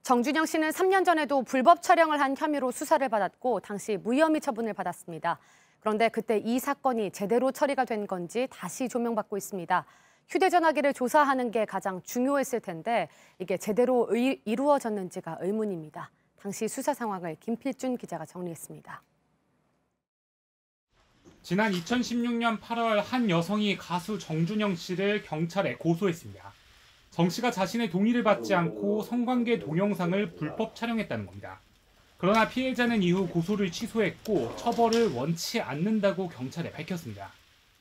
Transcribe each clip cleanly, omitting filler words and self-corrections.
정준영 씨는 3년 전에도 불법 촬영을 한 혐의로 수사를 받았고 당시 무혐의 처분을 받았습니다. 그런데 그때 이 사건이 제대로 처리가 된 건지 다시 조명받고 있습니다. 휴대전화기를 조사하는 게 가장 중요했을 텐데 이게 제대로 이루어졌는지가 의문입니다. 당시 수사 상황을 김필준 기자가 정리했습니다. 지난 2016년 8월 한 여성이 가수 정준영 씨를 경찰에 고소했습니다. 정 씨가 자신의 동의를 받지 않고 성관계 동영상을 불법 촬영했다는 겁니다. 그러나 피해자는 이후 고소를 취소했고 처벌을 원치 않는다고 경찰에 밝혔습니다.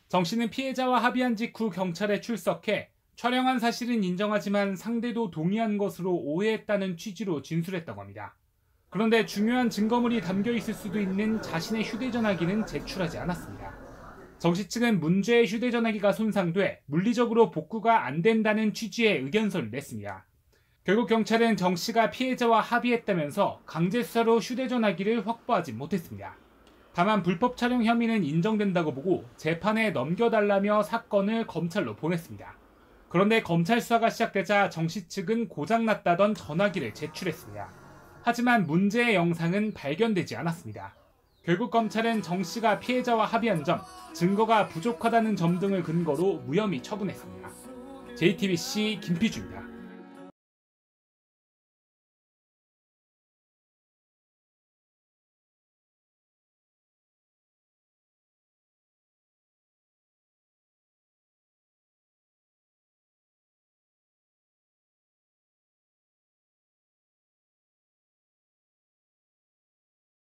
정 씨는 피해자와 합의한 직후 경찰에 출석해 촬영한 사실은 인정하지만 상대도 동의한 것으로 오해했다는 취지로 진술했다고 합니다. 그런데 중요한 증거물이 담겨 있을 수도 있는 자신의 휴대전화기는 제출하지 않았습니다. 정 씨 측은 문제의 휴대전화기가 손상돼 물리적으로 복구가 안 된다는 취지의 의견서를 냈습니다. 결국 경찰은 정 씨가 피해자와 합의했다면서 강제 수사로 휴대전화기를 확보하지 못했습니다. 다만 불법 촬영 혐의는 인정된다고 보고 재판에 넘겨달라며 사건을 검찰로 보냈습니다. 그런데 검찰 수사가 시작되자 정 씨 측은 고장났다던 전화기를 제출했습니다. 하지만 문제의 영상은 발견되지 않았습니다. 결국 검찰은 정 씨가 피해자와 합의한 점, 증거가 부족하다는 점 등을 근거로 무혐의 처분했습니다. JTBC 김필준입니다.